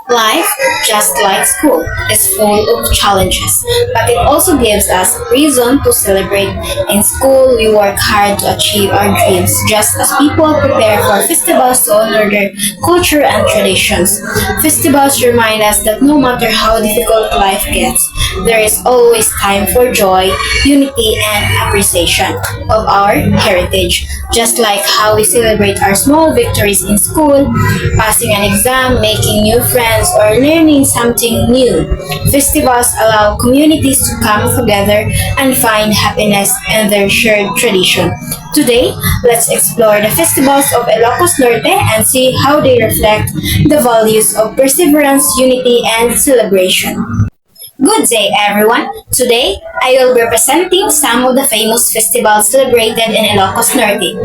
Life, just like school, is full of challenges, but it also gives us reason to celebrate. In school, we work hard to achieve our dreams, just as people prepare for festivals to honor their culture and traditions. Festivals remind us that no matter how difficult life gets, there is always time for joy, unity, and appreciation of our heritage. Just like how we celebrate our small victories in school, passing an exam, making new friends, or learning something new. Festivals allow communities to come together and find happiness in their shared tradition. Today, let's explore the festivals of Ilocos Norte and see how they reflect the values of perseverance, unity, and celebration. Good day, everyone. Today, I will be presenting some of the famous festivals celebrated in Ilocos Norte.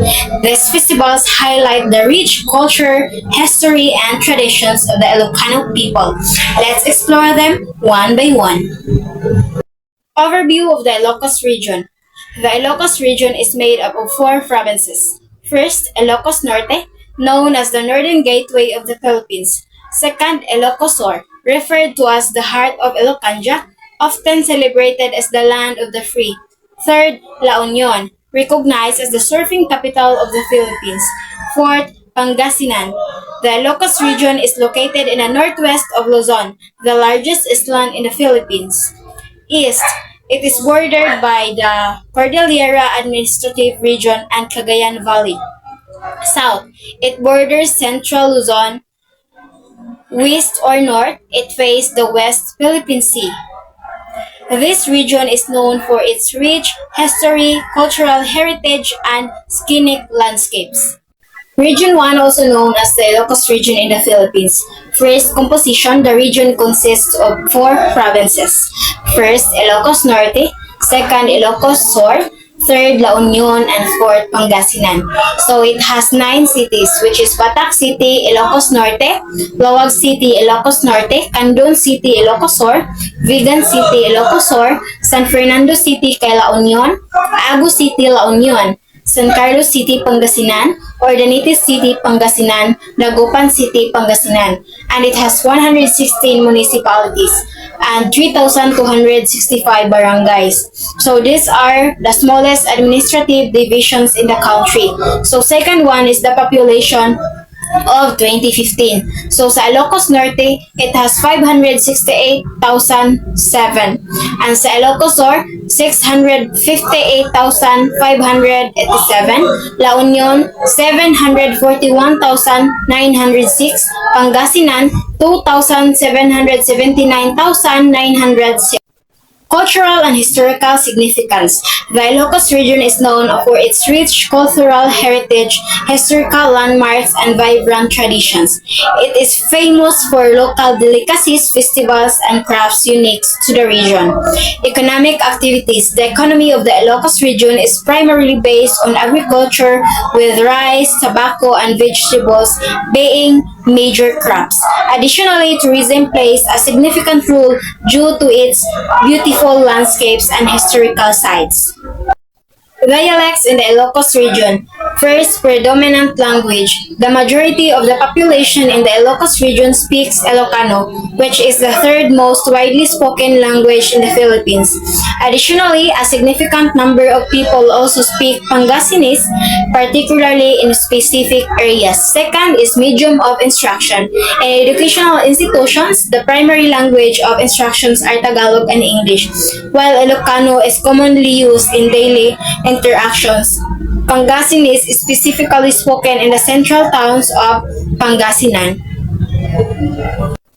These festivals highlight the rich culture, history, and traditions of the Ilocano people. Let's explore them one by one. Overview of the Ilocos region. The Ilocos region is made up of four provinces. First, Ilocos Norte, known as the northern gateway of the Philippines. Second, Ilocos Sur, referred to as the heart of Ilocanja, often celebrated as the land of the free. Third, La Union, recognized as the surfing capital of the Philippines. Fourth, Pangasinan. The Ilocos region is located in the northwest of Luzon, the largest island in the Philippines. East, it is bordered by the Cordillera Administrative Region and Cagayan Valley. South, it borders central Luzon. West or north, it faces the West Philippine Sea. This region is known for its rich history, cultural heritage, and scenic landscapes. Region 1, also known as the Ilocos region in the Philippines. First composition, the region consists of four provinces. First, Ilocos Norte. Second, Ilocos Sur. Third, La Union, and fourth, Pangasinan. So it has 9 cities, which is Batak City, Ilocos Norte, Lawag City, Ilocos Norte, Candon City, Ilocos Sur, Vigan City, Ilocos Sur, San Fernando City, kay La Union, Agu City, La Union, San Carlos City, Pangasinan, Ordanites City, Pangasinan, Dagupan City, Pangasinan, and it has 116 municipalities and 3,265 barangays. So these are the smallest administrative divisions in the country. So second one is the population of 2015. So sa Ilocos Norte, it has 568,007. And sa Ilocos Sur, 658,587. La Union, 741,906. Pangasinan, 2,779,906. Cultural and historical significance. The Ilocos region is known for its rich cultural heritage, historical landmarks, and vibrant traditions. It is famous for local delicacies, festivals, and crafts unique to the region. Economic activities. The economy of the Ilocos region is primarily based on agriculture, with rice, tobacco, and vegetables being major crops. Additionally, tourism plays a significant role due to its beautiful landscapes and historical sites. Dialects in the Ilocos region. First, predominant language. The majority of the population in the Ilocos region speaks Ilocano, which is the third most widely spoken language in the Philippines. Additionally, a significant number of people also speak Pangasinese, particularly in specific areas. Second is medium of instruction. In educational institutions, the primary language of instructions are Tagalog and English, while Ilocano is commonly used in daily interactions. Pangasinese is specifically spoken in the central towns of Pangasinan.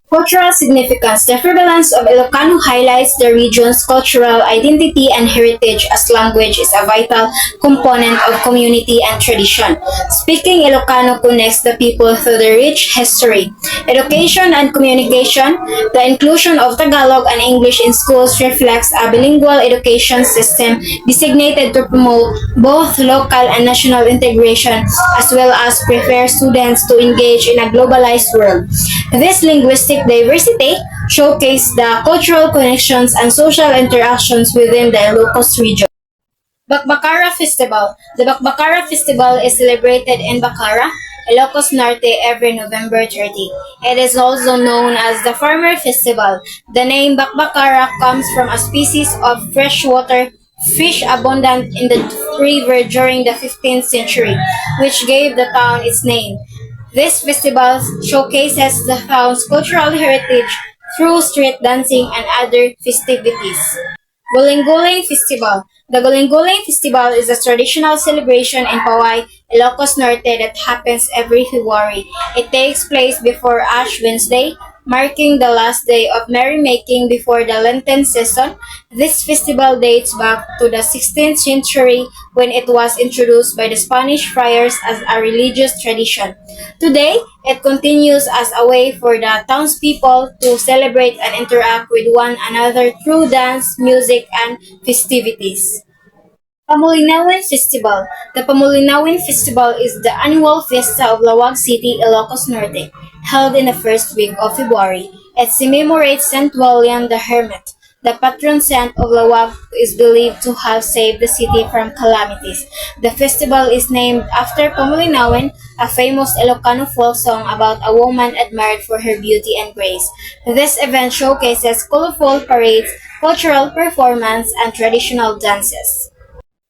Cultural significance. The prevalence of Ilocano highlights the region's cultural identity and heritage, as language is a vital component of community and tradition. Speaking Ilocano connects the people through the rich history. Education and communication. The inclusion of Tagalog and English in schools reflects a bilingual education system designated to promote both local and national integration, as well as prepare students to engage in a globalized world. This linguistic diversity showcase the cultural connections and social interactions within the Ilocos region. Bakbakara Festival. The Bakbakara Festival is celebrated in Bacara, Ilocos Norte every November 30. It is also known as the Farmer Festival. The name Bakbakara comes from a species of freshwater fish abundant in the river during the 15th century, which gave the town its name. This festival showcases the town's cultural heritage through street dancing and other festivities. Guling-Guling Festival. The Guling-Guling Festival is a traditional celebration in Pawai, Ilocos Norte that happens every February. It takes place before Ash Wednesday, marking the last day of merrymaking before the Lenten season. This festival dates back to the 16th century when it was introduced by the Spanish friars as a religious tradition. Today, it continues as a way for the townspeople to celebrate and interact with one another through dance, music, and festivities. Pamulinawin Festival. The Pamulinawin Festival is the annual fiesta of Lawag City, Ilocos Norte, held in the first week of February. It commemorates Saint William the Hermit. The patron saint of Lawag is believed to have saved the city from calamities. The festival is named after Pamulinawin, a famous Ilocano folk song about a woman admired for her beauty and grace. This event showcases colorful parades, cultural performance, and traditional dances.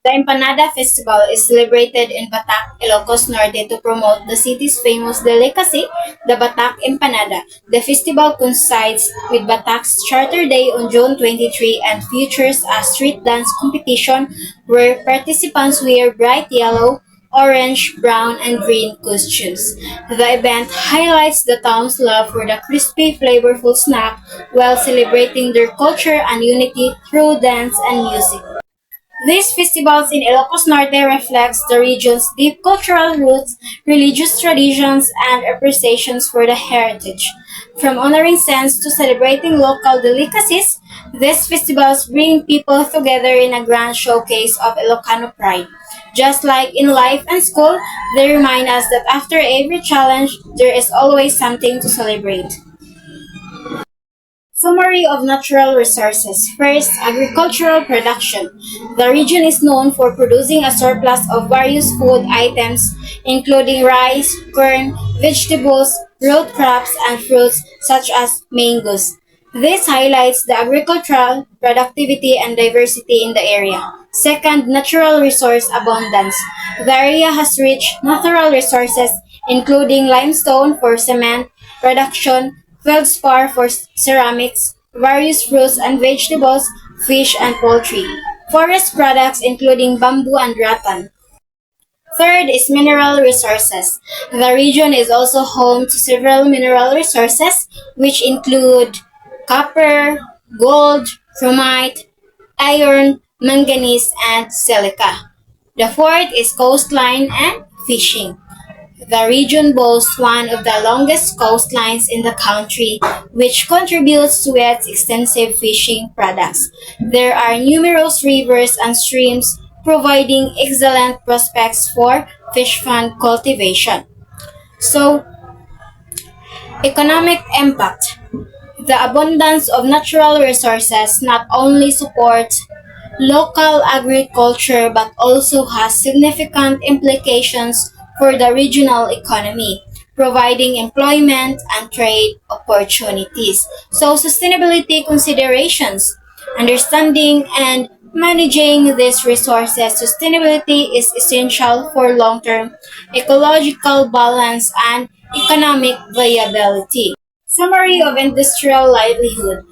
The Empanada Festival is celebrated in Batac, Ilocos Norte to promote the city's famous delicacy, the Batac Empanada. The festival coincides with Batac's Charter Day on June 23 and features a street dance competition where participants wear bright yellow, orange, brown, and green costumes. The event highlights the town's love for the crispy, flavorful snack while celebrating their culture and unity through dance and music. These festivals in Ilocos Norte reflects the region's deep cultural roots, religious traditions, and appreciations for the heritage. From honoring saints to celebrating local delicacies, these festivals bring people together in a grand showcase of Ilocano pride. Just like in life and school, they remind us that after every challenge, there is always something to celebrate. Summary of natural resources. First, agricultural production. The region is known for producing a surplus of various food items, including rice, corn, vegetables, root crops, and fruits such as mangoes. This highlights the agricultural productivity and diversity in the area. Second, natural resource abundance. The area has rich natural resources, including limestone for cement production, feldspar for ceramics, various fruits and vegetables, fish and poultry. Forest products including bamboo and rattan. Third is mineral resources. The region is also home to several mineral resources which include copper, gold, chromite, iron, manganese, and silica. The fourth is coastline and fishing. The region boasts one of the longest coastlines in the country, which contributes to its extensive fishing products. There are numerous rivers and streams providing excellent prospects for fish fund cultivation. So, economic impact. The abundance of natural resources not only supports local agriculture but also has significant implications for the regional economy, providing employment and trade opportunities. So, sustainability considerations, understanding and managing these resources, sustainability is essential for long term ecological balance and economic viability. Summary of industrial livelihood.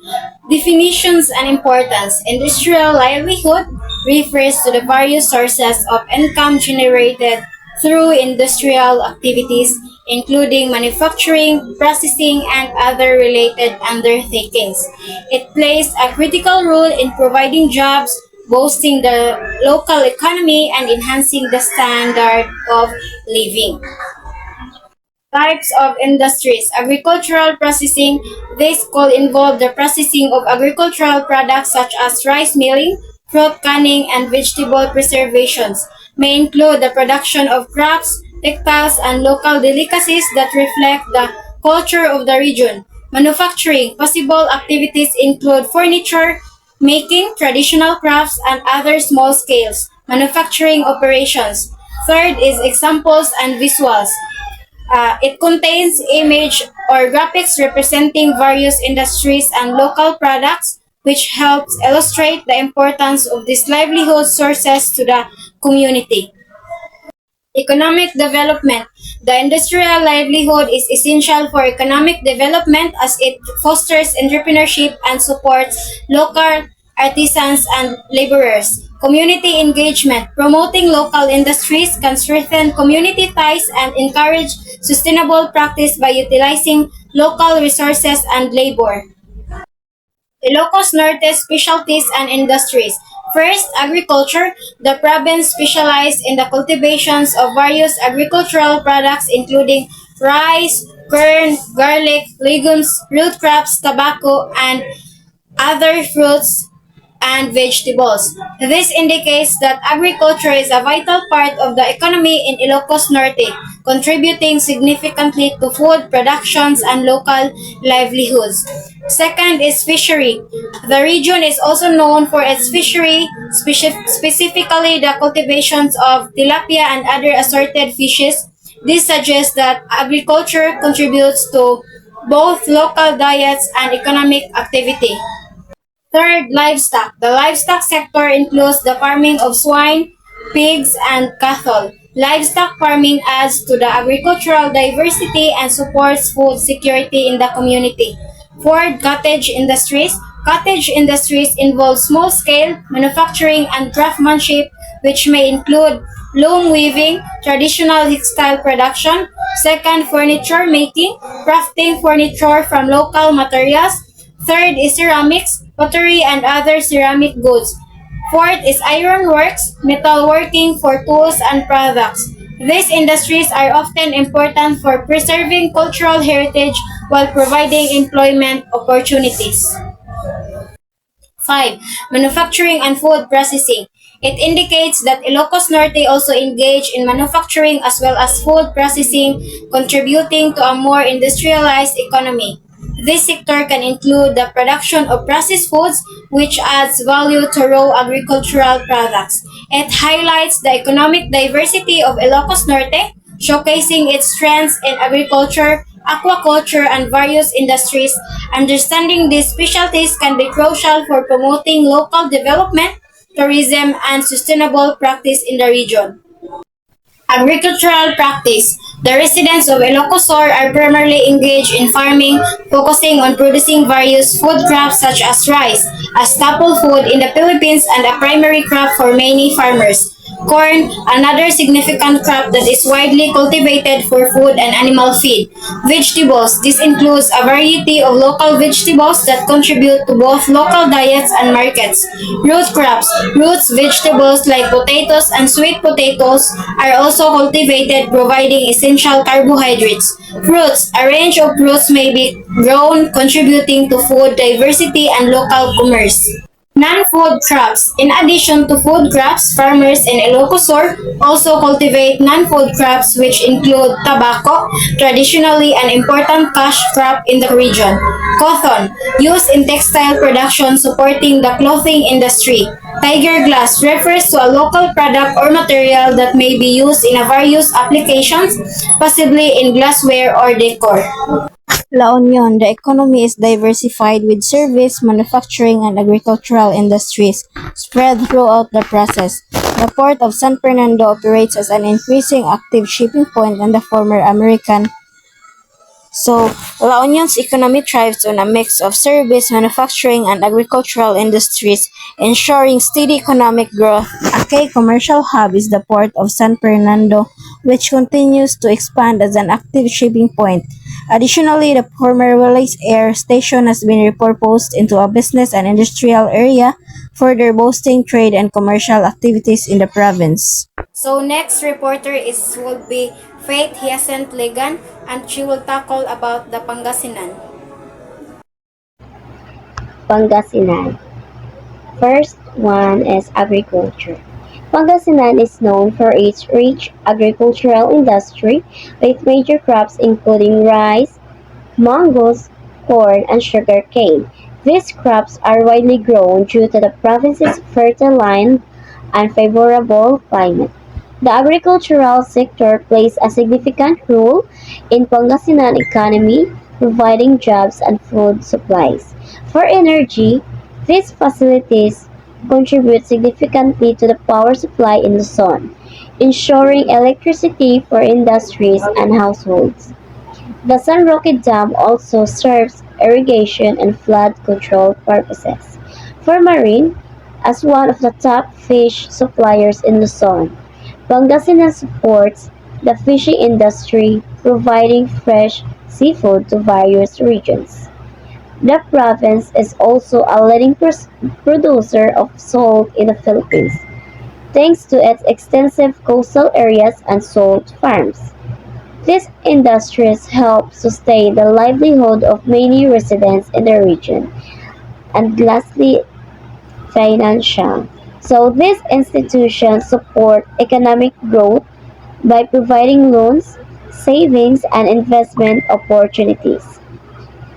Definitions and importance. Industrial livelihood refers to the various sources of income generated through industrial activities, including manufacturing, processing, and other related undertakings. It plays a critical role in providing jobs, boosting the local economy, and enhancing the standard of living. Types of industries. Agricultural processing. This could involve the processing of agricultural products such as rice milling, fruit canning, and vegetable preservations. May include the production of crops, textiles, and local delicacies that reflect the culture of the region. Manufacturing. Possible activities include furniture, making, traditional crafts, and other small scales manufacturing operations. Third is examples and visuals. It contains image or graphics representing various industries and local products, which helps illustrate the importance of these livelihood sources to the community. Economic development. The industrial livelihood is essential for economic development as it fosters entrepreneurship and supports local artisans and laborers. Community engagement. Promoting local industries can strengthen community ties and encourage sustainable practice by utilizing local resources and labor. Ilocos Norte specialties and industries. First, agriculture. The province specialized in the cultivations of various agricultural products including rice, corn, garlic, legumes, root crops, tobacco, and other fruits and vegetables. This indicates that agriculture is a vital part of the economy in Ilocos Norte, contributing significantly to food productions and local livelihoods. Second is fishery. The region is also known for its fishery, specifically the cultivations of tilapia and other assorted fishes. This suggests that agriculture contributes to both local diets and economic activity. Third, livestock. The livestock sector includes the farming of swine, pigs, and cattle. Livestock farming adds to the agricultural diversity and supports food security in the community. Fourth, cottage industries. Cottage industries involve small-scale manufacturing and craftsmanship, which may include loom weaving, traditional textile production. Second, furniture making, crafting furniture from local materials. Third is ceramics, pottery, and other ceramic goods. Fourth is ironworks, metalworking for tools and products. These industries are often important for preserving cultural heritage while providing employment opportunities. 5. Manufacturing and food processing. It indicates that Ilocos Norte also engage in manufacturing as well as food processing, contributing to a more industrialized economy. This sector can include the production of processed foods, which adds value to raw agricultural products. It highlights the economic diversity of Ilocos Norte, showcasing its strengths in agriculture, aquaculture, and various industries. Understanding these specialties can be crucial for promoting local development, tourism, and sustainable practice in the region. Agricultural practice. The residents of Ilocosur are primarily engaged in farming, focusing on producing various food crops such as rice, a staple food in the Philippines and a primary crop for many farmers. Corn, another significant crop that is widely cultivated for food and animal feed. Vegetables, this includes a variety of local vegetables that contribute to both local diets and markets. Root crops, roots, vegetables like potatoes and sweet potatoes are also cultivated, providing essential carbohydrates. Fruits, a range of fruits may be grown, contributing to food diversity and local commerce. Non-food crops. In addition to food crops, farmers in Ilocosur also cultivate non-food crops which include tobacco, traditionally an important cash crop in the region. Cotton, used in textile production supporting the clothing industry. Tiger glass refers to a local product or material that may be used in a various applications, possibly in glassware or decor. La Union, the economy is diversified with service, manufacturing, and agricultural industries spread throughout the process. The port of San Fernando operates as an increasing active shipping point in the former American. So, La Union's economy thrives on a mix of service, manufacturing, and agricultural industries, ensuring steady economic growth. A key commercial hub is the port of San Fernando, which continues to expand as an active shipping point. Additionally, the former Willis Air Station has been repurposed into a business and industrial area, further boosting trade and commercial activities in the province. So next reporter will be Faith Hyacinth Legan and she will tackle about the Pangasinan. Pangasinan. First one is agriculture. Pangasinan is known for its rich agricultural industry with major crops including rice, mangoes, corn, and sugarcane. These crops are widely grown due to the province's fertile land and favorable climate. The agricultural sector plays a significant role in Pangasinan economy, providing jobs and food supplies. For energy, these facilities contribute significantly to the power supply in Luzon, ensuring electricity for industries and households. The San Roque Dam also serves irrigation and flood control purposes. For marine, as one of the top fish suppliers in Luzon, Pangasinan supports the fishing industry, providing fresh seafood to various regions. The province is also a leading producer of salt in the Philippines, thanks to its extensive coastal areas and salt farms. These industries help sustain the livelihood of many residents in the region. And lastly, financial. So these institutions support economic growth by providing loans, savings, and investment opportunities.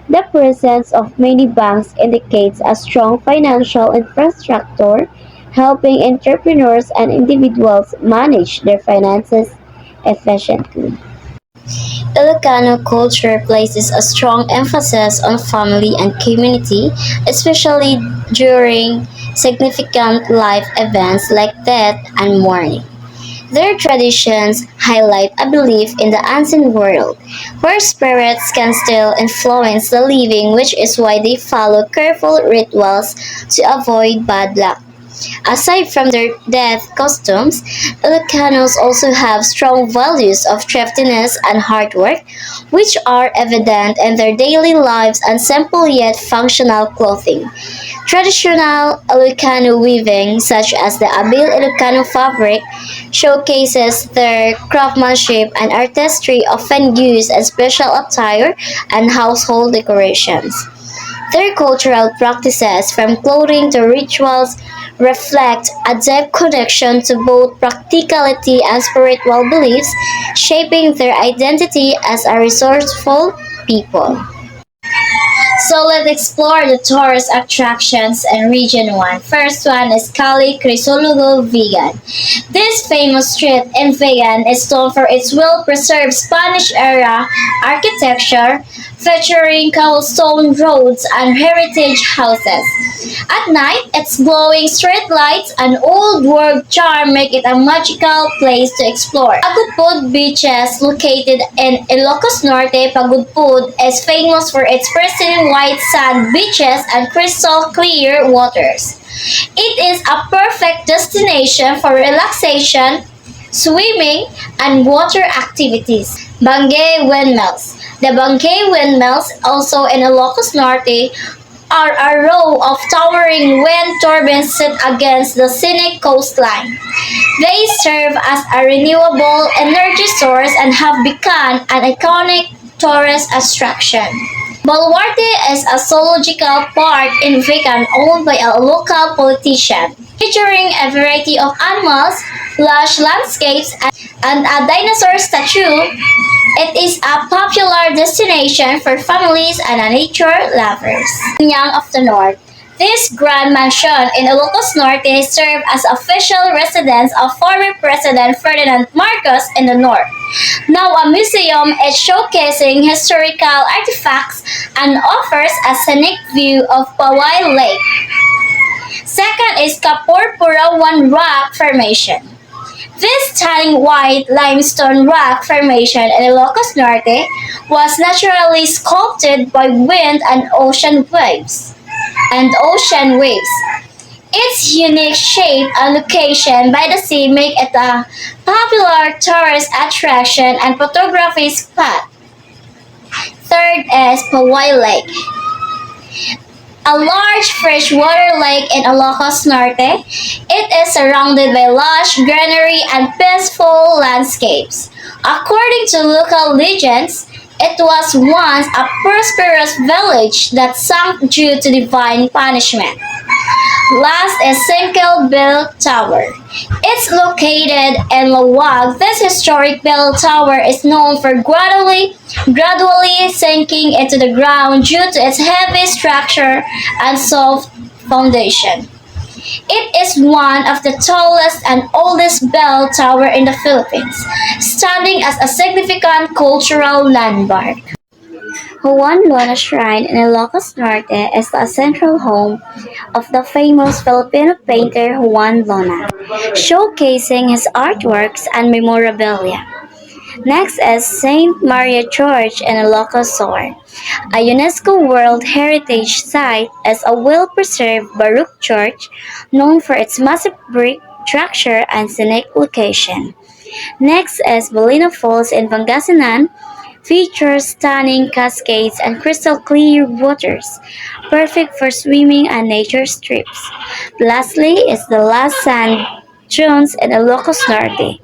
The presence of many banks indicates a strong financial infrastructure, helping entrepreneurs and individuals manage their finances efficiently. Ilocano culture places a strong emphasis on family and community, especially during significant life events like death and mourning. Their traditions highlight a belief in the unseen world, where spirits can still influence the living, which is why they follow careful rituals to avoid bad luck. Aside from their death costumes, Ilocanos also have strong values of thriftiness and hard work, which are evident in their daily lives and simple yet functional clothing. Traditional Ilocano weaving, such as the Abil Ilocano fabric, showcases their craftsmanship and artistry often used in special attire and household decorations. Their cultural practices, from clothing to rituals, reflect a deep connection to both practicality and spiritual beliefs, shaping their identity as a resourceful people. So let's explore the tourist attractions in Region 1. First one is Cali Crisologo Vegan. This famous street in Vegan is known for its well-preserved Spanish-era architecture, featuring cobblestone roads and heritage houses. At night, its glowing street lights and old-world charm make it a magical place to explore. Pagudpud Beaches, located in Ilocos Norte, Pagudpud is famous for its pristine white sand beaches and crystal clear waters. It is a perfect destination for relaxation, swimming, and water activities. Bangay Windmills. The Bangay Windmills, also in Ilocos Norte, are a row of towering wind turbines set against the scenic coastline. They serve as a renewable energy source and have become an iconic tourist attraction. Baluarte is a zoological park in Vigan owned by a local politician, featuring a variety of animals, lush landscapes, and a dinosaur statue. It is a popular destination for families and nature lovers. Young of the North. This grand mansion in Ilocos Norte served as official residence of former President Ferdinand Marcos in the North. Now a museum is showcasing historical artifacts and offers a scenic view of Pawai Lake. Second is Kapurpura One Rock Formation. This stunning white limestone rock formation in Ilocos Norte was naturally sculpted by wind and ocean waves. Its unique shape and location by the sea make it a popular tourist attraction and photography spot. Third is Pawai Lake, a large freshwater lake in Ilocos Norte. It is surrounded by lush greenery and peaceful landscapes. According to local legends, it was once a prosperous village that sank due to divine punishment. Last is Single Bell Tower. It's located in Lawag. This historic bell tower is known for gradually sinking into the ground due to its heavy structure and soft foundation. It is one of the tallest and oldest bell tower in the Philippines, standing as a significant cultural landmark. Juan Luna Shrine in Ilocos Norte is the central home of the famous Filipino painter Juan Luna, showcasing his artworks and memorabilia. Next is Saint Maria Church in Ilocos Sur. A UNESCO World Heritage Site is a well-preserved Baroque church known for its massive brick structure and scenic location. Next is Molino Falls in Pangasinan, features stunning cascades and crystal clear waters, perfect for swimming and nature trips. Lastly is the Las Sand Dunes in Ilocos Norte.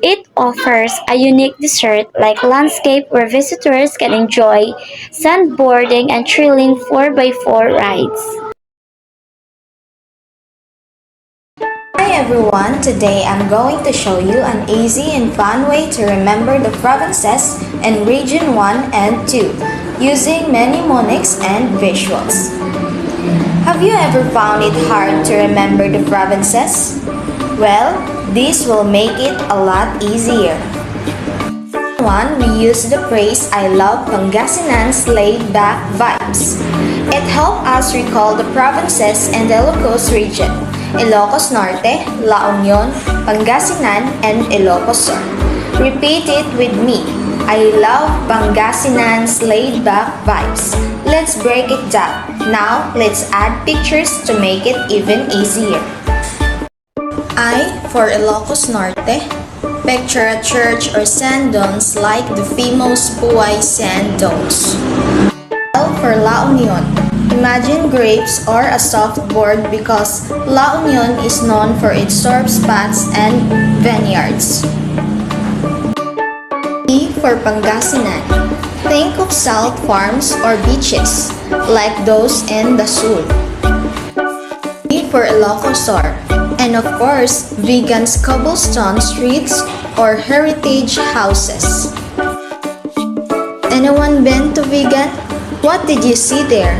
It offers a unique desert-like landscape where visitors can enjoy sandboarding and thrilling 4x4 rides. Hi everyone, today I'm going to show you an easy and fun way to remember the provinces in Region 1 and 2 using mnemonics and visuals. Have you ever found it hard to remember the provinces? Well, this will make it a lot easier. One, we use the phrase I love Pangasinan's laid-back vibes. It helps us recall the provinces in the Ilocos region, Ilocos Norte, La Union, Pangasinan, and Ilocos Sur. Repeat it with me. I love Pangasinan's laid-back vibes. Let's break it down. Now, let's add pictures to make it even easier. I for Ilocos Norte. Picture a church or sand dunes like the famous Puay sand dunes. L for La Union. Imagine grapes or a soft board because La Union is known for its surf spots and vineyards. P for Pangasinan. Think of salt farms or beaches like those in the Sur. E for Ilocos Sur. And of course, vegan's cobblestone streets or heritage houses. Anyone been to vegan? What did you see there?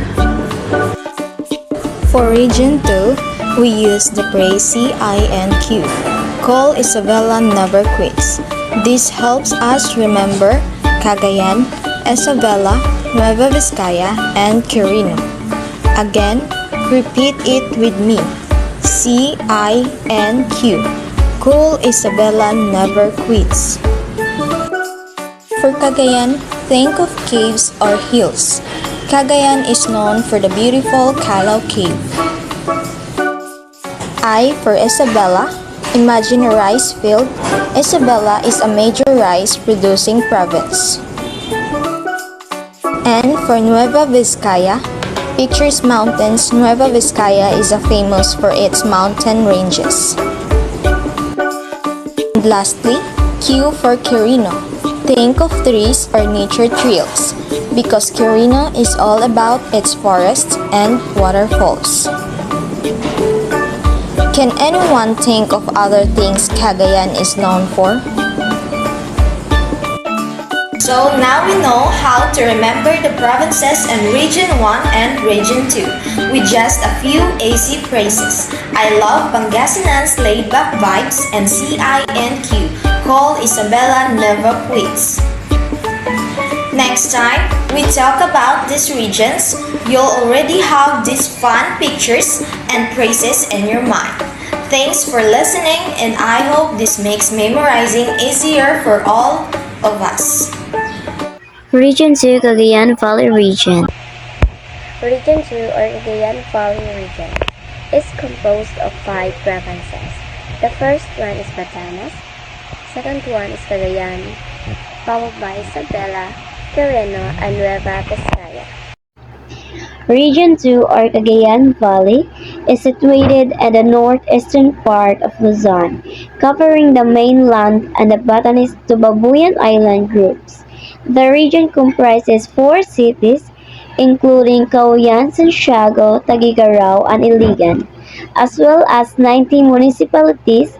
For Region 2, we use the phrase CINQ. Call Isabela never quits. This helps us remember Cagayan, Isabela, Nueva Vizcaya, and Quirino. Again, repeat it with me. CINQ. Cool Isabela never quits. For Cagayan, think of caves or hills. Cagayan is known for the beautiful Calao Cave. I for Isabela. Imagine a rice field. Isabela is a major rice producing province. N for Nueva Vizcaya. Pictures mountains. Nueva Vizcaya is famous for its mountain ranges. And lastly, Q for Quirino. Think of trees or nature trails because Quirino is all about its forests and waterfalls. Can anyone think of other things Cagayan is known for? So now we know how to remember the provinces in Region 1 and Region 2 with just a few easy phrases. I love Pangasinan's laid-back vibes and CINQ. Call Isabela never quits. Next time we talk about these regions, you'll already have these fun pictures and phrases in your mind. Thanks for listening, and I hope this makes memorizing easier for all of us. Region 2 Cagayan Valley Region. Region 2 or Cagayan Valley Region is composed of 5 provinces. The first one is Batanes, second one is Cagayan, followed by Isabela, Quirino, and Nueva Vizcaya. Region 2 or Cagayan Valley is situated at the northeastern part of Luzon, covering the mainland and the Batanes to Babuyan Island groups. The region comprises 4 cities, including Cauyan, Santiago, Tagigaraw, and Iligan, as well as 19 municipalities,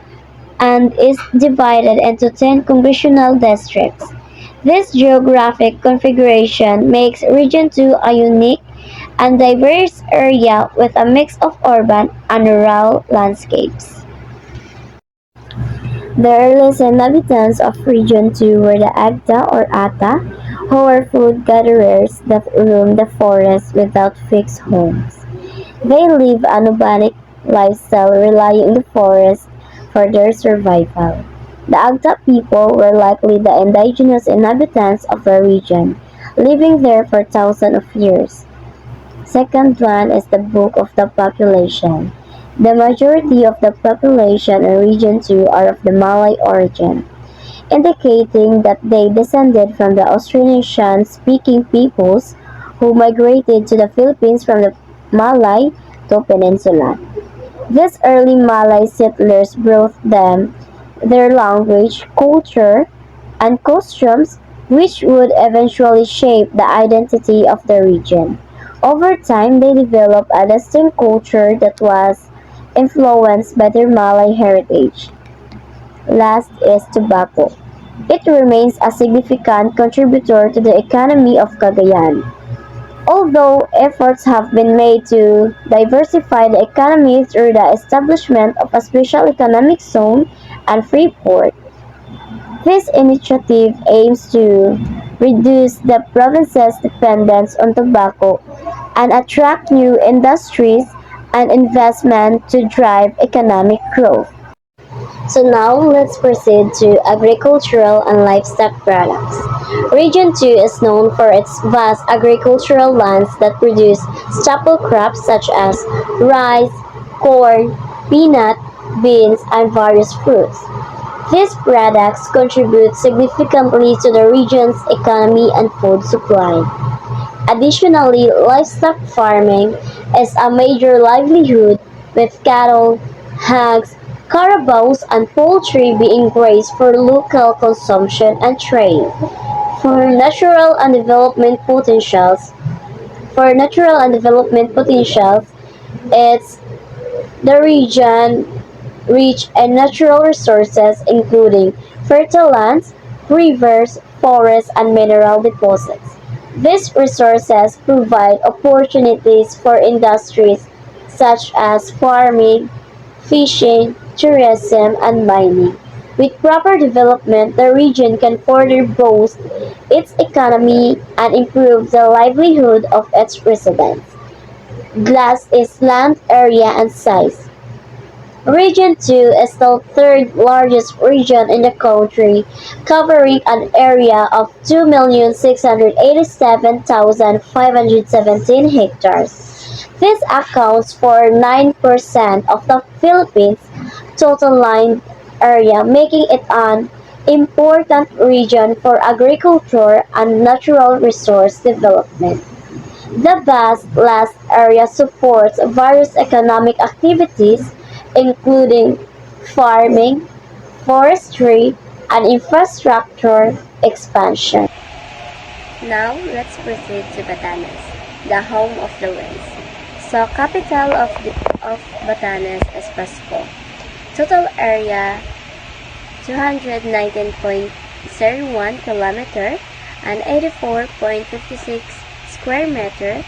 and is divided into 10 congressional districts. This geographic configuration makes Region 2 a unique and diverse area with a mix of urban and rural landscapes. The earliest inhabitants of Region 2 were the Agda or Ata, who were food gatherers that roamed the forest without fixed homes. They lived a nomadic lifestyle relying on the forest for their survival. The Agda people were likely the indigenous inhabitants of the region, living there for thousands of years. Second one is the Book of the Population. The majority of the population in Region 2 are of the Malay origin, indicating that they descended from the Austronesian-speaking peoples who migrated to the Philippines from the Malay to Peninsula. These early Malay settlers brought them their language, culture, and costumes, which would eventually shape the identity of the region. Over time, they developed a distinct culture that was influenced by their Malay heritage. Last is tobacco. It remains a significant contributor to the economy of Cagayan. Although efforts have been made to diversify the economy through the establishment of a special economic zone and free port, this initiative aims to reduce the province's dependence on tobacco and attract new industries and investment to drive economic growth. So now let's proceed to agricultural and livestock products. Region 2 is known for its vast agricultural lands that produce staple crops such as rice, corn, peanut, beans, and various fruits. These products contribute significantly to the region's economy and food supply. Additionally, livestock farming is a major livelihood with cattle, hogs, carabaos, and poultry being raised for local consumption and trade. For natural and development potentials, for natural and development potentials, it's the region rich in natural resources including fertile lands, rivers, forests, and mineral deposits. These resources provide opportunities for industries such as farming, fishing, tourism, and mining. With proper development, the region can further boost its economy and improve the livelihood of its residents. Glass is land area and size. Region 2 is the third largest region in the country, covering an area of 2,687,517 hectares. This accounts for 9% of the Philippines' total land area, making it an important region for agriculture and natural resource development. The vast land area supports various economic activities, including farming, forestry, and infrastructure expansion. Now, let's proceed to Batanes, the home of the winds. So, capital of Batanes is Pasco. Total area 219.01 kilometer and 84.56 square meter,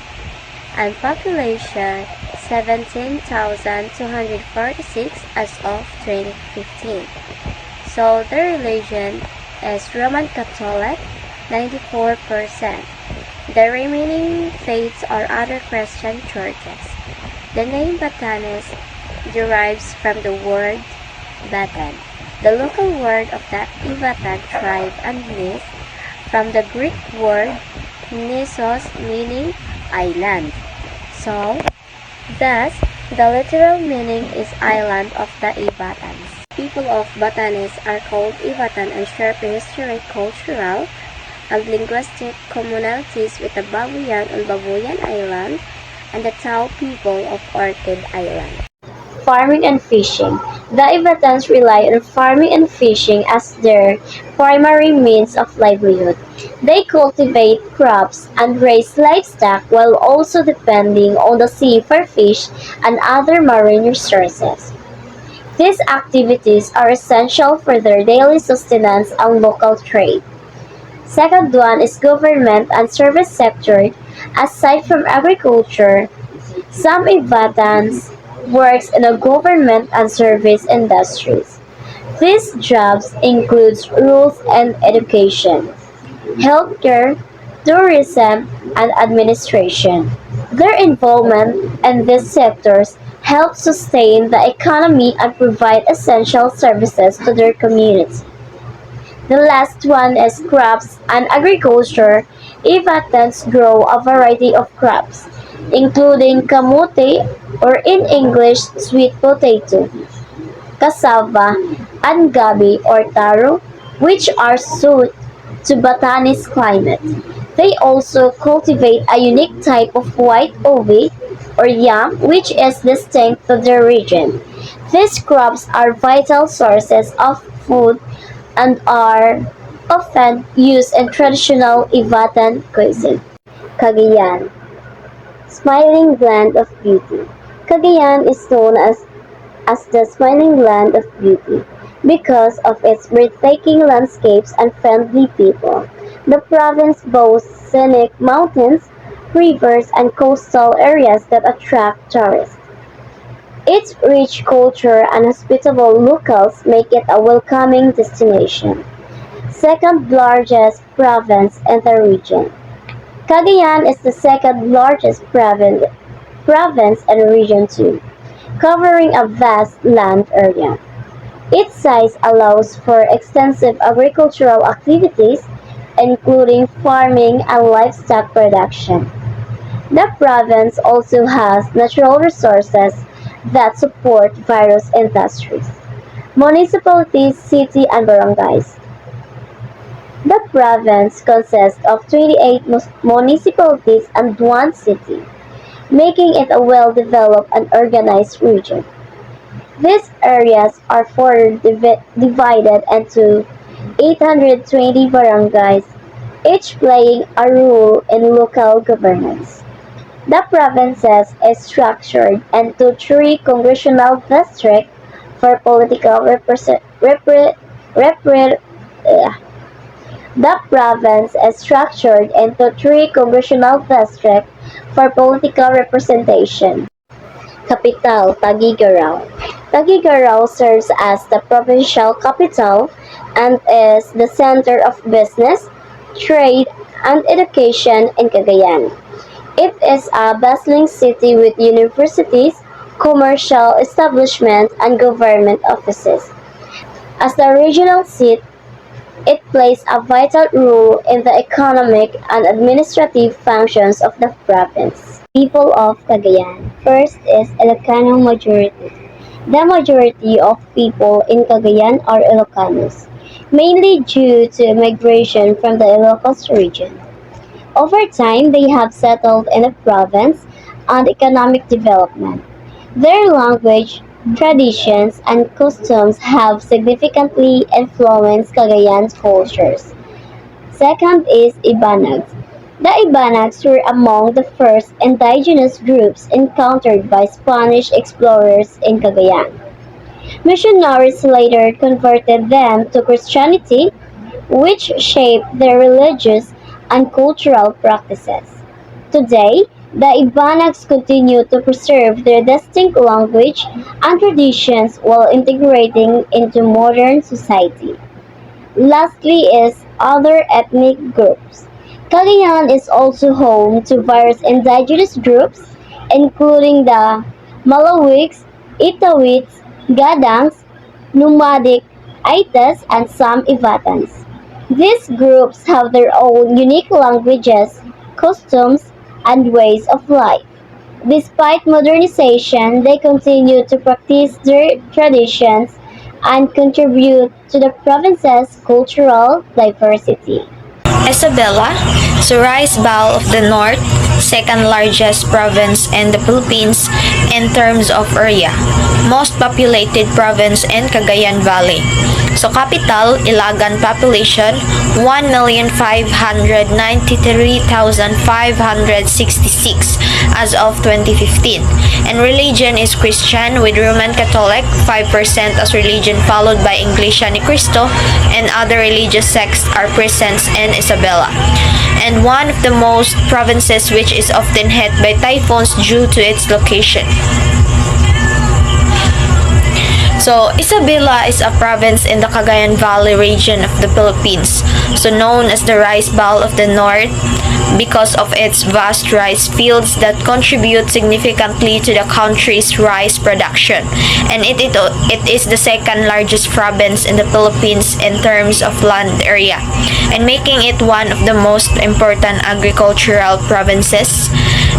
and population 17,246 as of 2015. So the religion is Roman Catholic, 94%. The remaining faiths are other Christian churches. The name Batanes derives from the word Batan, the local word of the Ivatan tribe, and Nis from the Greek word Nissos, meaning island. So, thus, the literal meaning is island of the Ivatans. People of Batanes are called Ivatan and share prehistoric cultural and linguistic commonalities with the Babuyan on Babuyan Island and the Tao people of Orchid Island. Farming and fishing. The Ivatans rely on farming and fishing as their primary means of livelihood. They cultivate crops and raise livestock while also depending on the sea for fish and other marine resources. These activities are essential for their daily sustenance and local trade. Second one is government and service sector. Aside from agriculture, some Ivatans works in the government and service industries. These jobs includes rules and education, healthcare, tourism, and administration. Their involvement in these sectors helps sustain the economy and provide essential services to their community. The last one is crops and agriculture. Ivatans grow a variety of crops, including kamote or in English sweet potato, cassava, and gabi or taro, which are suited to Batanes climate. They also cultivate a unique type of white ove or yam which is distinct to their region. These crops are vital sources of food and are often used in traditional Ivatan cuisine. Cagayan, smiling land of beauty. Cagayan is known as the smiling land of beauty because of its breathtaking landscapes and friendly people. The province boasts scenic mountains, rivers, and coastal areas that attract tourists. Its rich culture and hospitable locals make it a welcoming destination. Second largest province in the region. Cagayan is the second largest province in Region 2, covering a vast land area. Its size allows for extensive agricultural activities, including farming and livestock production. The province also has natural resources that support various industries, municipalities, city, and barangays. The province consists of 28 municipalities and one city, making it a well-developed and organized region. These areas are further divided into 820 barangays, each playing a role in local governance. The provinces is structured into three congressional districts for political eh, the province is structured into three congressional districts for political representation. Capital, Tagigaraw. Tagigaraw serves as the provincial capital and is the center of business, trade, and education in Cagayan. It is a bustling city with universities, commercial establishments, and government offices. As the regional seat, it plays a vital role in the economic and administrative functions of the province. People of Cagayan. First is Ilocano majority. The majority of people in Cagayan are Ilocanos, mainly due to migration from the Ilocos region. Over time, they have settled in the province and economic development. Their language, traditions, and customs have significantly influenced Cagayan's cultures. Second is Ibanags. The Ibanags were among the first indigenous groups encountered by Spanish explorers in Cagayan. Missionaries later converted them to Christianity, which shaped their religious and cultural practices. Today, the Ibanags continue to preserve their distinct language and traditions while integrating into modern society. Lastly is other ethnic groups. Cagayan is also home to various indigenous groups, including the Malawigs, Itawits, Gadangs, Nomadic, Aitas, and some Ivatans. These groups have their own unique languages, customs, and ways of life. Despite modernization, they continue to practice their traditions and contribute to the province's cultural diversity. Isabela, Surig's Bowl of the North, second largest province in the Philippines in terms of area, most populated province in Cagayan Valley. So capital, Ilagan population, 1,593,566 as of 2015. And religion is Christian with Roman Catholic, 5% as religion followed by Iglesia ni Cristo, and other religious sects are present in Isabela. and one of the most provinces which is often hit by typhoons due to its location. So, Isabela is a province in the Cagayan Valley region of the Philippines, so known as the Rice Bowl of the North because of its vast rice fields that contribute significantly to the country's rice production. And it is the second largest province in the Philippines in terms of land area, and making it one of the most important agricultural provinces.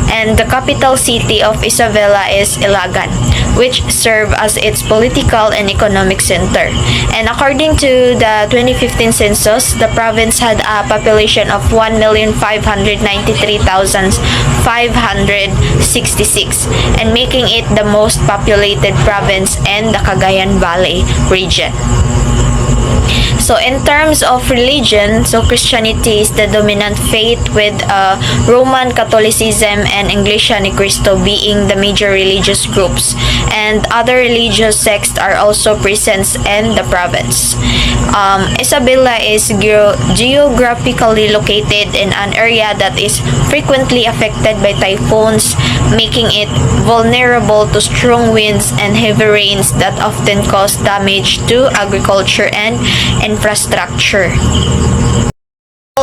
And the capital city of Isabela is Ilagan, which serve as its political and economic center. And according to the 2015 census, the province had a population of 1,593,566, and making it the most populated province in the Cagayan Valley region. So in terms of religion, so Christianity is the dominant faith with Roman Catholicism and Iglesia ni Cristo being the major religious groups, and other religious sects are also present in the province. Isabela is geographically located in an area that is frequently affected by typhoons, making it vulnerable to strong winds and heavy rains that often cause damage to agriculture and infrastructure.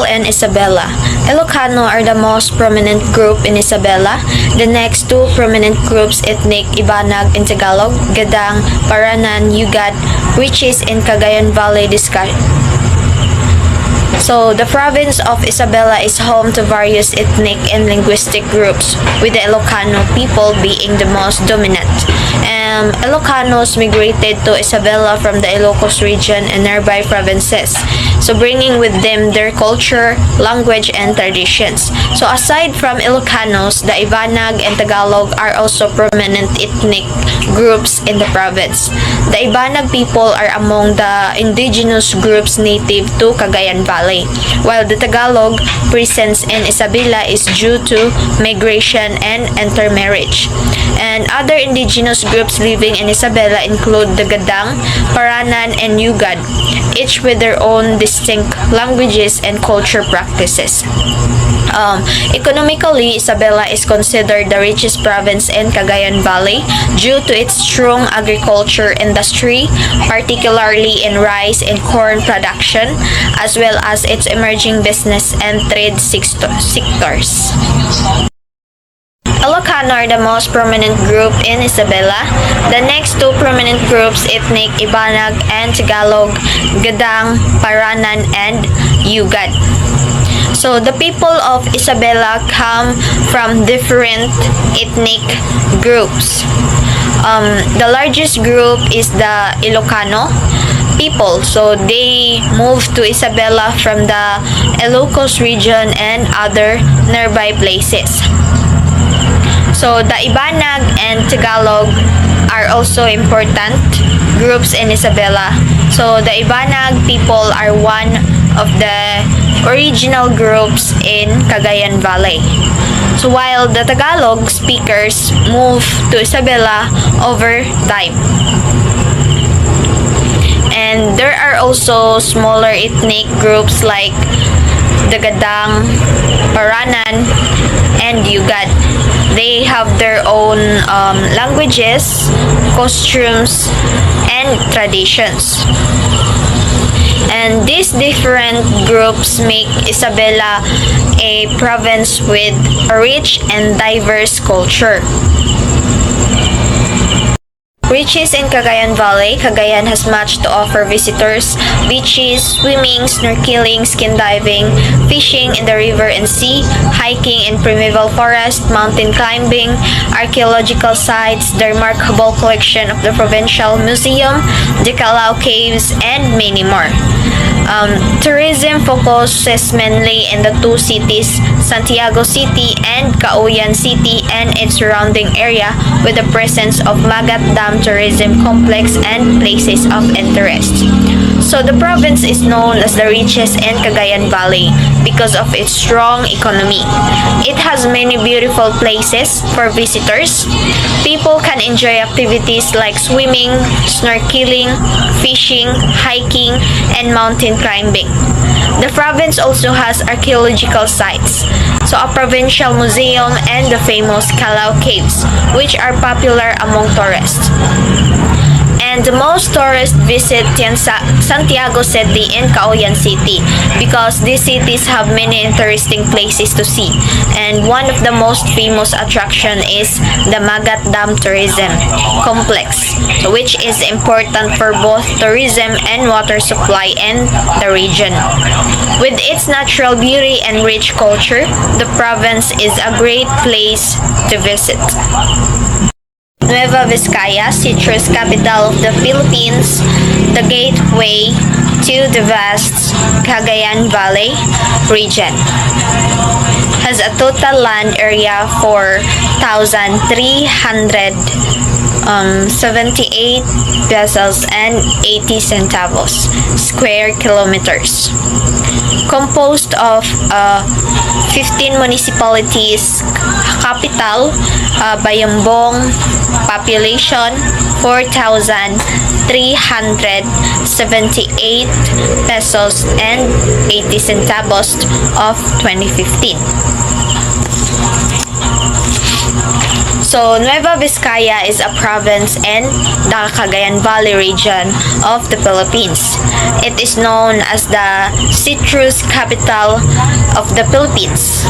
In Isabela, Ilocano are the most prominent group in Isabela. The next two prominent groups, ethnic Ibanag in Tagalog, Gadang, Paranan, Yugad, which is in Cagayan Valley discussion. So, the province of Isabela is home to various ethnic and linguistic groups, with the Ilocano people being the most dominant. Ilocanos migrated to Isabela from the Ilocos region and nearby provinces, so bringing with them their culture, language, and traditions. So, aside from Ilocanos, the Ibanag and Tagalog are also prominent ethnic groups in the province. The Ibanag people are among the indigenous groups native to Cagayan Valley, while the Tagalog presence in Isabela is due to migration and intermarriage. And other indigenous groups living in Isabela include the Gadang, Paranan, and Yugad, each with their own distinct languages and culture practices. Economically, Isabela is considered the richest province in Cagayan Valley due to its strong agriculture industry, particularly in rice and corn production, as well as its emerging business and trade sectors. Ilocano are the most prominent group in Isabela. The next two prominent groups, ethnic Ibanag and Tagalog, Gadang, Paranan, and Yugad. So the people of Isabela come from different ethnic groups. The largest group is the Ilocano people. So they moved to Isabela from the Ilocos region and other nearby places. So the Ibanag and Tagalog are also important groups in Isabela. So the Ibanag people are one of the original groups in Cagayan Valley. So while the Tagalog speakers moved to Isabela over time. And there are also smaller ethnic groups like the Gadang, Paranan, and Yugad. They have their own languages, costumes, and traditions. And these different groups make Isabela a province with a rich and diverse culture. Riches in Cagayan Valley, Cagayan has much to offer visitors: beaches, swimming, snorkeling, skin diving, fishing in the river and sea, hiking in primeval forest, mountain climbing, archaeological sites, the remarkable collection of the Provincial Museum, the Calao Caves, and many more. Tourism focuses mainly in the two cities, Santiago City and Cauyan City and its surrounding area, with the presence of Magat Dam Tourism Complex and places of interest. So the province is known as the richest in Cagayan Valley because of its strong economy. It has many beautiful places for visitors. People can enjoy activities like swimming, snorkeling, fishing, hiking, and mountain climbing. The province also has archaeological sites, so a provincial museum and the famous Calao Caves, which are popular among tourists. And most tourists visit Santiago City and Cagayan City because these cities have many interesting places to see. And one of the most famous attraction is the Magat Dam Tourism Complex, which is important for both tourism and water supply in the region. With its natural beauty and rich culture, the province is a great place to visit. Nueva Vizcaya, citrus capital of the Philippines, the gateway to the vast Cagayan Valley region, has a total land area 4,378 pesos and 80 centavos square kilometers, composed of 15 municipalities, capital, Bayambong, population 4,378 pesos and 80 centavos of 2015. So, Nueva Vizcaya is a province in the Cagayan Valley region of the Philippines. It is known as the citrus capital of the Philippines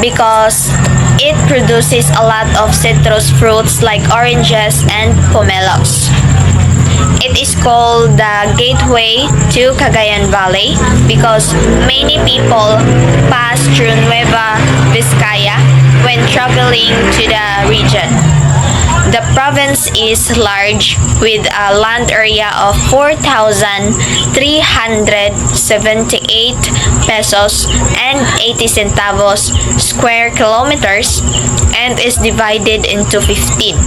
because it produces a lot of citrus fruits like oranges and pomelos. It is called the gateway to Cagayan Valley because many people pass through Nueva Vizcaya when traveling to the region. The province is large with a land area of 4,378 pesos and 80 centavos square kilometers and is divided into 15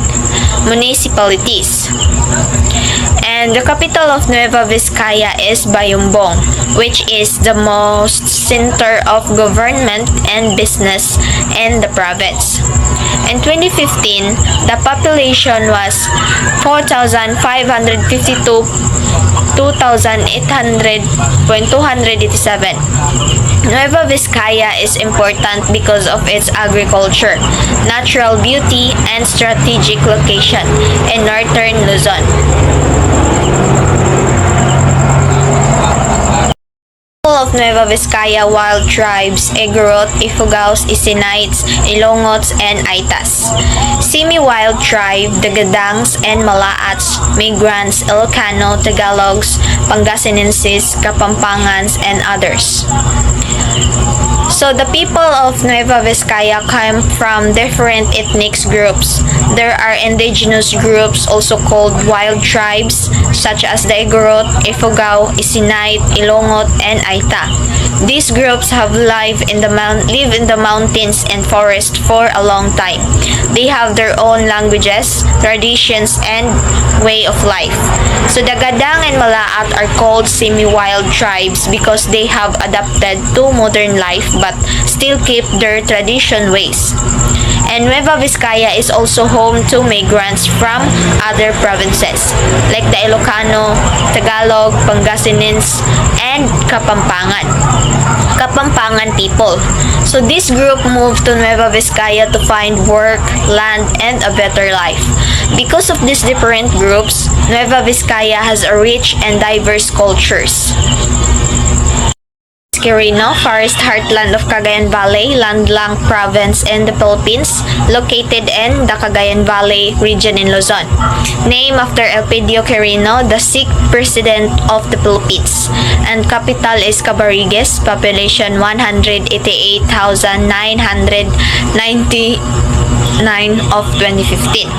municipalities. And the capital of Nueva Vizcaya is Bayambong, which is the most center of government and business in the province. In 2015, the population was 4,552 2,800.287. Nueva Vizcaya is important because of its agriculture, natural beauty, and strategic location in northern Luzon. Of Nueva Vizcaya wild tribes, Igorot, Ifugaos, Isinites, Ilongots, and Aitas. Semi-wild tribe, the Gadangs and Malaats, migrants, Ilocano, Tagalogs, Pangasinensis, Kapampangans, and others. So the people of Nueva Vizcaya come from different ethnic groups. There are indigenous groups also called wild tribes such as the Igorot, Ifugao, Isinite, Ilongot, and Aita. These groups have live in the mountains and forest for a long time. They have their own languages, traditions, and way of life. So the Gadang and Malaat are called semi-wild tribes because they have adapted to modern life but still keep their tradition ways. And Nueva Vizcaya is also home to migrants from other provinces like the Ilocano, Tagalog, Pangasinense, and Kapampangan people. So this group moved to Nueva Vizcaya to find work, land, and a better life. Because of these different groups, Nueva Vizcaya has a rich and diverse cultures. Quirino, forest heartland of Cagayan Valley, landlocked province in the Philippines, located in the Cagayan Valley region in Luzon. Named after Elpidio Quirino, the 6th President of the Philippines. And capital is Cabarigues, population 188,999 of 2015.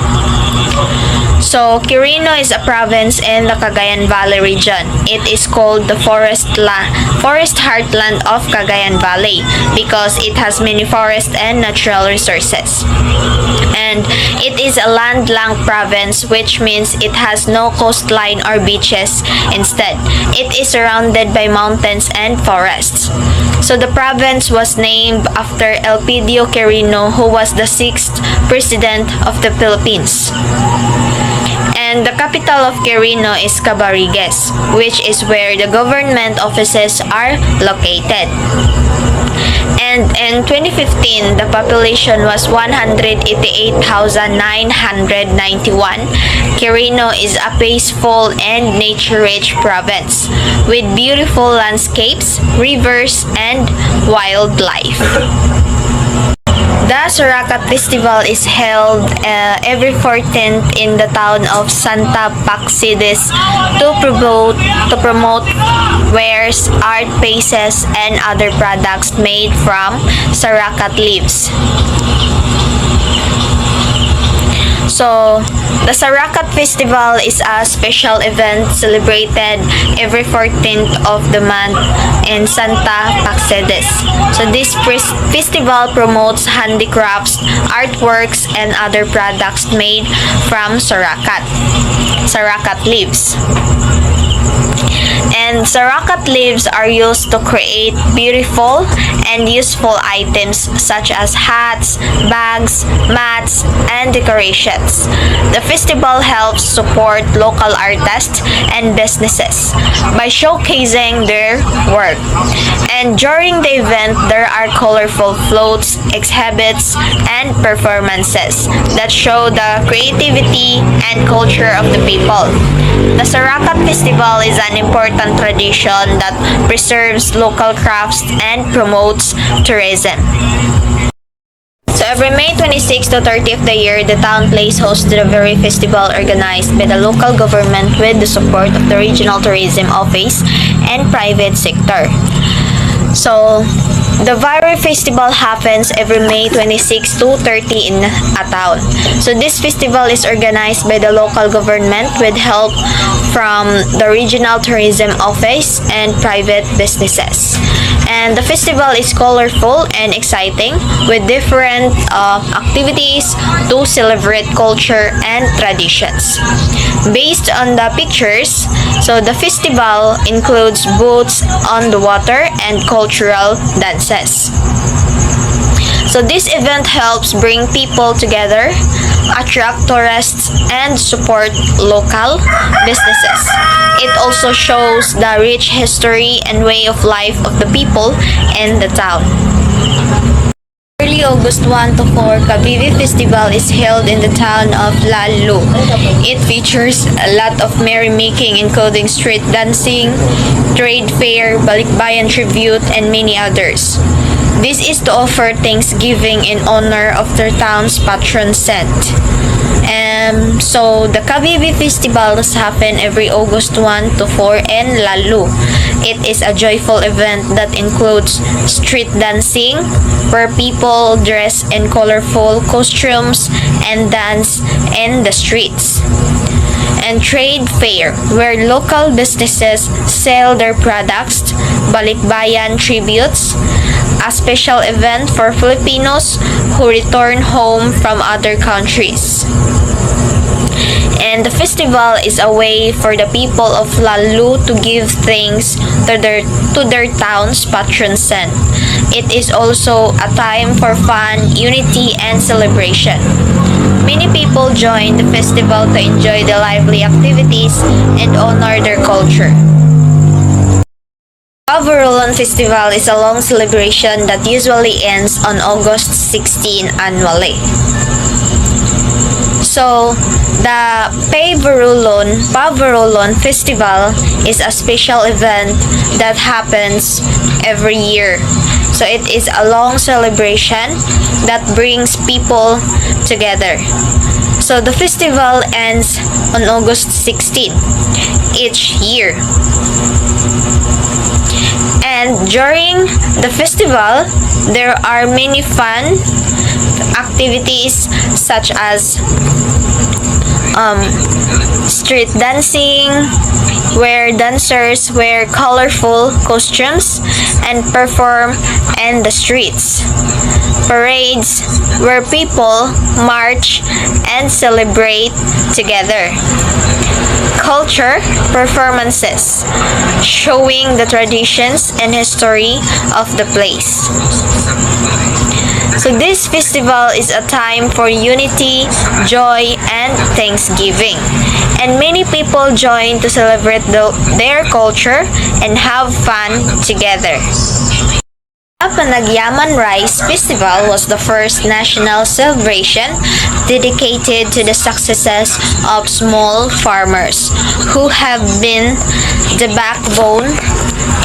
So, Quirino is a province in the Cagayan Valley region. It is called the forest heartland of Cagayan Valley because it has many forests and natural resources. And it is a landlocked province, which means it has no coastline or beaches. Instead, it is surrounded by mountains and forests. So the province was named after Elpidio Quirino, who was the 6th president of the Philippines. And the capital of Quirino is Cabarigues, which is where the government offices are located. And in 2015, the population was 188,991. Quirino is a peaceful and nature-rich province with beautiful landscapes, rivers, and wildlife. The Suracat Festival is held every 14th in the town of Santa Paxides to promote wares, art pieces, and other products made from Suracat leaves. So, the Suracat Festival is a special event celebrated every 14th of the month in Santa Paxides. So, this festival promotes handicrafts, artworks, and other products made from Suracat leaves. And Suracat leaves are used to create beautiful and useful items such as hats, bags, mats, and decorations. The festival helps support local artists and businesses by showcasing their work. And during the event, there are colorful floats, exhibits, and performances that show the creativity and culture of the people. The Suracat Festival is an important tradition that preserves local crafts and promotes tourism. So every May 26 to 30 of the year, the town plays host to the very festival organized by the local government with the support of the Regional Tourism Office and private sector. So, the Very Festival happens every May 26 to 30 in a town. So, this festival is organized by the local government with help from the Regional Tourism Office and private businesses. And the festival is colorful and exciting with different activities to celebrate culture and traditions. Based on the pictures, so the festival includes boats on the water and cultural dances. So this event helps bring people together, attract tourists, and support local businesses. It also shows the rich history and way of life of the people in the town. Early August 1 to 4, Kabibi Festival is held in the town of Lalu. It features a lot of merrymaking including street dancing, trade fair, balikbayan tribute, and many others. This is to offer thanksgiving in honor of their town's patron saint. So the Kabibi Festivals happen every August 1 to 4 in Lalu. It is a joyful event that includes street dancing, where people dress in colorful costumes and dance in the streets. And trade fair, where local businesses sell their products, balikbayan tributes, a special event for Filipinos who return home from other countries. And the festival is a way for the people of Lalu to give thanks to their town's patron saint. It is also a time for fun, unity, and celebration. Many people join the festival to enjoy the lively activities and honor their culture. Pavarolon Festival is a long celebration that usually ends on August 16 annually. So, the Pavarolon Festival is a special event that happens every year. So, it is a long celebration that brings people together. So, the festival ends on August 16 each year. And during the festival, there are many fun activities such as um, street dancing, where dancers wear colorful costumes and perform in the streets. Parades, where people march and celebrate together. Culture performances, showing the traditions and history of the place. So this festival is a time for unity, joy, and thanksgiving. And many people join to celebrate their culture and have fun together. The Panagyaman Rice Festival was the first national celebration dedicated to the successes of small farmers who have been the backbone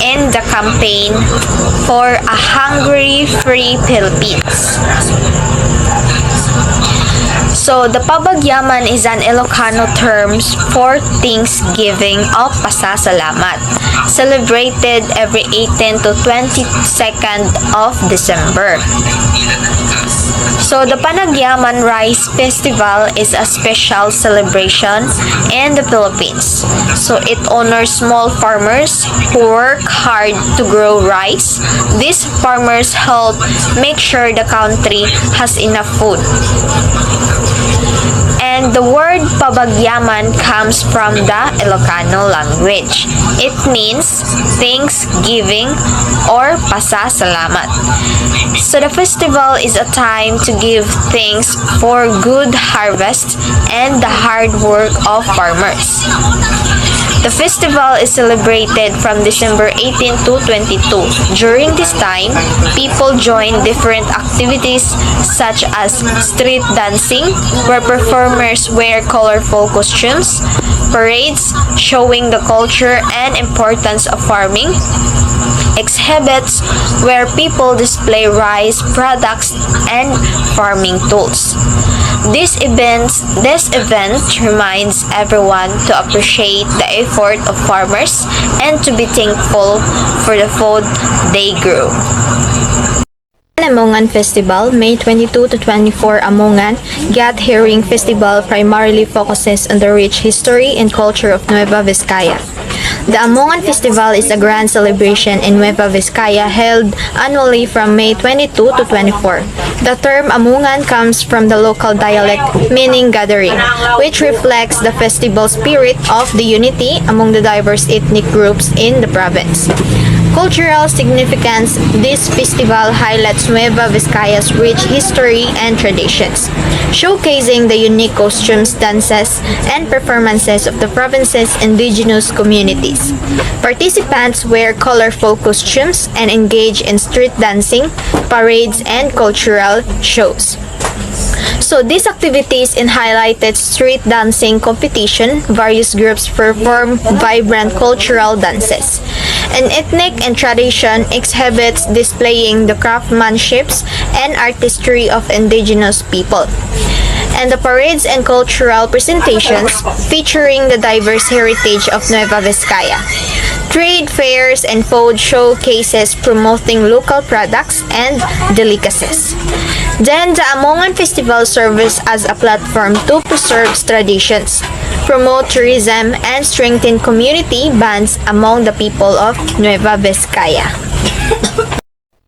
in the campaign for a hungry-free Philippines. So, the Pabagyaman is an Ilocano term for Thanksgiving of Pasasalamat, celebrated every 18 to 22nd of December. So, the Panagyaman Rice Festival is a special celebration in the Philippines. So, it honors small farmers who work hard to grow rice. These farmers help make sure the country has enough food. And the word Pabagyaman comes from the Ilocano language. It means thanksgiving or pasasalamat. So the festival is a time to give thanks for good harvest and the hard work of farmers. The festival is celebrated from December 18 to 22. During this time, people join different activities such as street dancing, where performers wear colorful costumes, parades showing the culture and importance of farming, exhibits where people display rice products and farming tools. This event reminds everyone to appreciate the effort of farmers and to be thankful for the food they grew. Amongan Festival, May 22 to 24 Amongan, God-Hearing Festival primarily focuses on the rich history and culture of Nueva Vizcaya. The Amongan Festival is a grand celebration in Nueva Vizcaya held annually from May 22 to 24. The term Amongan comes from the local dialect meaning gathering, which reflects the festival spirit of the unity among the diverse ethnic groups in the province. Cultural significance, this festival highlights Nueva Vizcaya's rich history and traditions, showcasing the unique costumes, dances, and performances of the province's indigenous communities. Participants wear colorful costumes and engage in street dancing, parades, and cultural shows. So these activities in highlighted street dancing competition, various groups perform vibrant cultural dances. An ethnic and tradition exhibits displaying the craftsmanships and artistry of indigenous people. And the parades and cultural presentations featuring the diverse heritage of Nueva Vizcaya. Trade fairs and food showcases promoting local products and delicacies. Then the Amongan Festival serves as a platform to preserve traditions, promote tourism, and strengthen community bonds among the people of Nueva Vizcaya.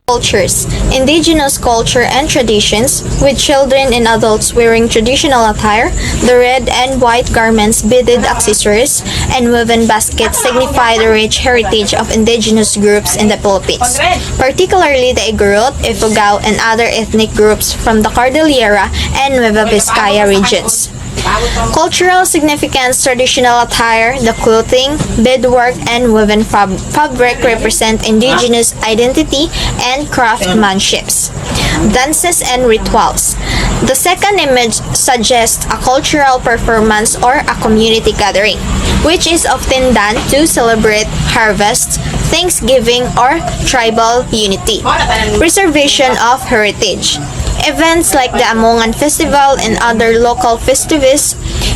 Cultures, indigenous culture and traditions, with children and adults wearing traditional attire, the red and white garments, beaded accessories, and woven baskets signify the rich heritage of indigenous groups in the Philippines, particularly the Igorot, Ifugao, and other ethnic groups from the Cordillera and Nueva Vizcaya regions. Cultural significance, traditional attire, the clothing, beadwork, and woven fabric represent indigenous identity and craftsmanships. Dances and rituals. The second image suggests a cultural performance or a community gathering, which is often done to celebrate harvest, Thanksgiving, or tribal unity. Preservation of heritage. Events like the Amongan Festival and other local festivities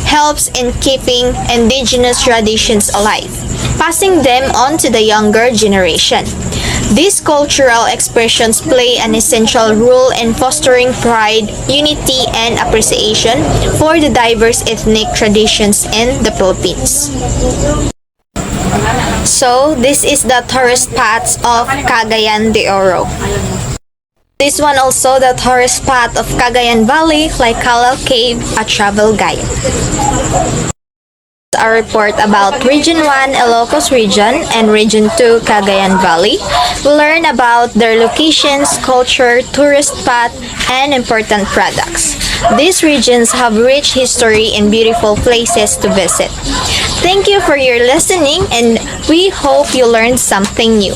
helps in keeping indigenous traditions alive, passing them on to the younger generation. These cultural expressions play an essential role in fostering pride, unity, and appreciation for the diverse ethnic traditions in the Philippines. So, this is the tourist spots of Cagayan de Oro. This one also the tourist spot of Cagayan Valley, like Calal Cave, a travel guide. A report about Region 1 Ilocos region and Region 2 Cagayan Valley. We learn about their locations, culture, tourist spot, and important products. These regions have rich history and beautiful places to visit. Thank you for your listening, and we hope you learned something new.